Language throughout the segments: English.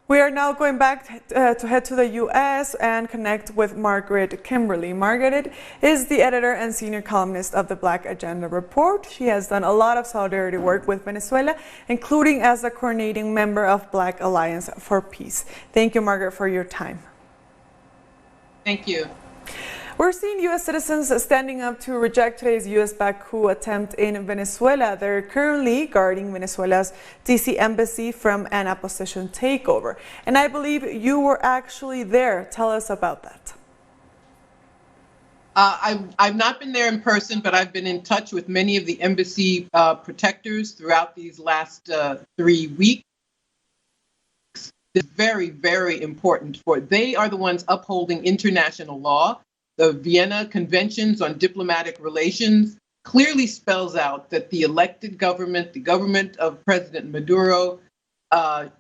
We are now going back to head to the U.S. and connect with Margaret Kimberley. Margaret is the editor and senior columnist of the Black Agenda Report. She has done a lot of solidarity work with Venezuela, including as a coordinating member of Black Alliance for Peace. Thank you, Margaret, for your time. Thank you. We're seeing U.S. citizens standing up to reject today's U.S.-backed coup attempt in Venezuela. They're currently guarding Venezuela's D.C. embassy from an opposition takeover. And I believe you were actually there. Tell us about that. I've not been there in person, but I've been in touch with many of the embassy protectors throughout these last 3 weeks. It's very, very important they are the ones upholding international law. The Vienna Conventions on Diplomatic Relations clearly spells out that the elected government, the government of President Maduro,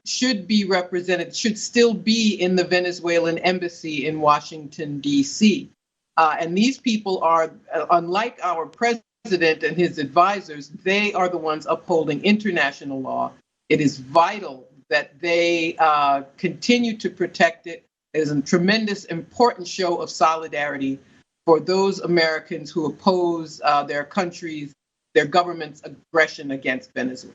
should be represented, should still be in the Venezuelan embassy in Washington, D.C. And these people are, unlike our president and his advisors, they are the ones upholding international law. It is vital that they continue to protect it. It is a tremendous, important show of solidarity for those Americans who oppose their country's, their government's aggression against Venezuela.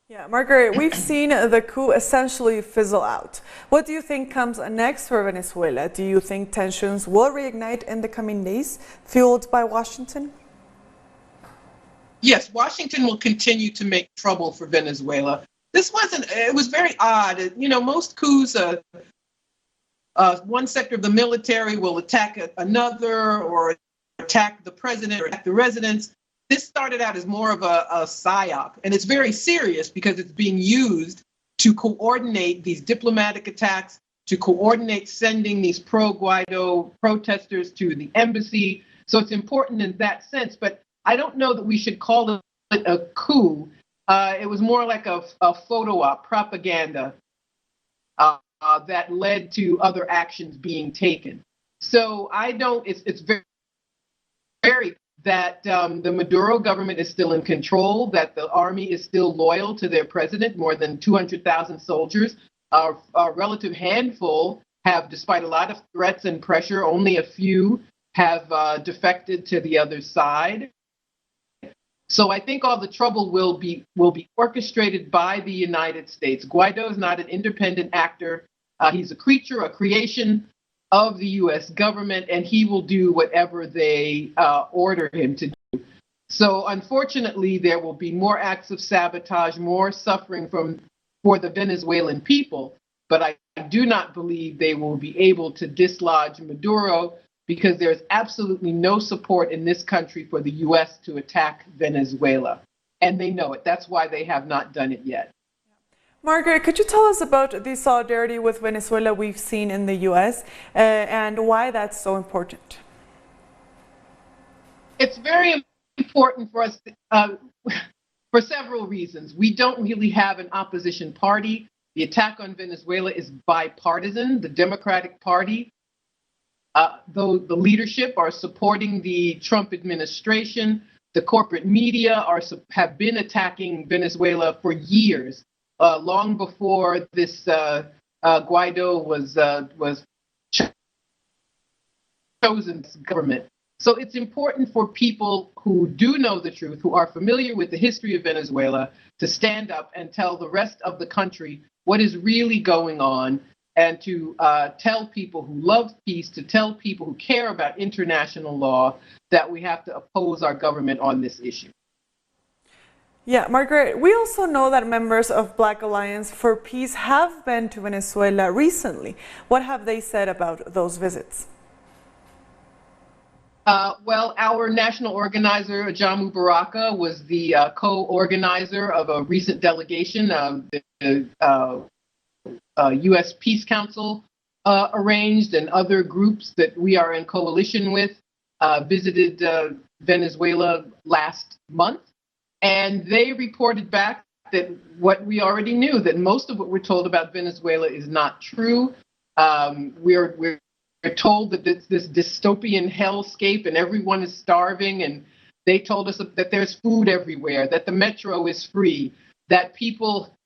Yeah, Margaret, we've seen the coup essentially fizzle out. What do you think comes next for Venezuela? Do you think tensions will reignite in the coming days, fueled by Washington? Yes, Washington will continue to make trouble for Venezuela. It was very odd. You know, most coups, one sector of the military will attack another or attack the president or attack the residents. This started out as more of a psyop, and it's very serious because it's being used to coordinate these diplomatic attacks, to coordinate sending these pro-Guaido protesters to the embassy. So it's important in that sense, but I don't know that we should call it a coup. It was more like a photo op, propaganda that led to other actions being taken. So it's very, very that the Maduro government is still in control, that the army is still loyal to their president. More than 200,000 soldiers, a relative handful have, despite a lot of threats and pressure, only a few have defected to the other side. So I think all the trouble will be orchestrated by the United States. Guaido is not an independent actor. He's a creation of the U.S. government, and he will do whatever they order him to do. So unfortunately, there will be more acts of sabotage, more suffering for the Venezuelan people. But I do not believe they will be able to dislodge Maduro, because there's absolutely no support in this country for the U.S. to attack Venezuela. And they know it. That's why they have not done it yet. Margaret, could you tell us about the solidarity with Venezuela we've seen in the U.S. And why that's so important? It's very important for us for several reasons. We don't really have an opposition party. The attack on Venezuela is bipartisan. The Democratic Party, though the leadership are supporting the Trump administration, the corporate media have been attacking Venezuela for years. Long before this Guaido was chosen as government. So it's important for people who do know the truth, who are familiar with the history of Venezuela, to stand up and tell the rest of the country what is really going on, and to tell people who love peace, to tell people who care about international law, that we have to oppose our government on this issue. Yeah, Margaret, we also know that members of Black Alliance for Peace have been to Venezuela recently. What have they said about those visits? Well, our national organizer, Ajamu Baraka, was the co-organizer of a recent delegation. The U.S. Peace Council arranged, and other groups that we are in coalition with visited Venezuela last month. And they reported back that what we already knew, that most of what we're told about Venezuela is not true. We're told that it's this dystopian hellscape and everyone is starving. And they told us that there's food everywhere, that the metro is free, that people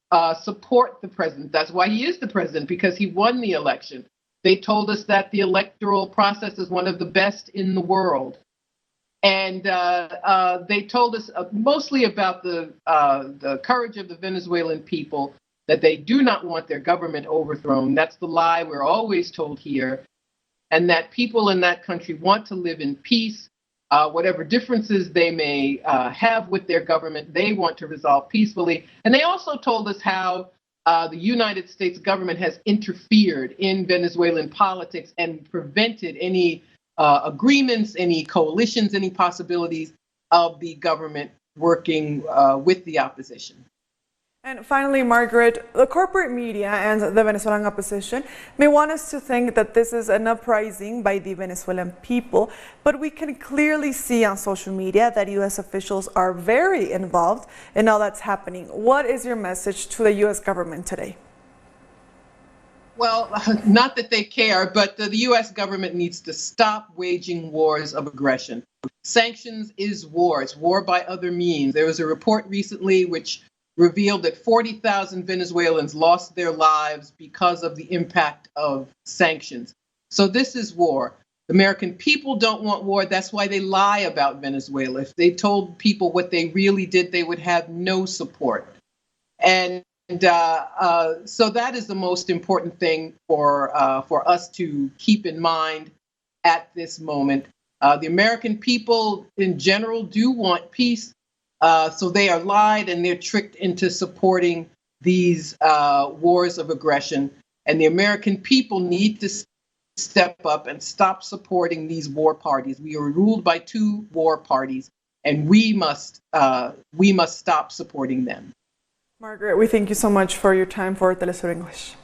support the president. That's why he is the president, because he won the election. They told us that the electoral process is one of the best in the world. And they told us mostly about the courage of the Venezuelan people, that they do not want their government overthrown. That's the lie we're always told here. And that people in that country want to live in peace. Whatever differences they may have with their government, they want to resolve peacefully. And they also told us how the United States government has interfered in Venezuelan politics and prevented any agreements, any coalitions, any possibilities of the government working with the opposition. And finally, Margaret, the corporate media and the Venezuelan opposition may want us to think that this is an uprising by the Venezuelan people, but we can clearly see on social media that U.S. officials are very involved in all that's happening. What is your message to the U.S. government today? Well, not that they care, but the U.S. government needs to stop waging wars of aggression. Sanctions is war. It's war by other means. There was a report recently which revealed that 40,000 Venezuelans lost their lives because of the impact of sanctions. So this is war. The American people don't want war. That's why they lie about Venezuela. If they told people what they really did, they would have no support. And so that is the most important thing for us to keep in mind at this moment. The American people in general do want peace. So they are lied and they're tricked into supporting these wars of aggression. And the American people need to step up and stop supporting these war parties. We are ruled by two war parties, and we must stop supporting them. Margaret, we thank you so much for your time for Telesur English.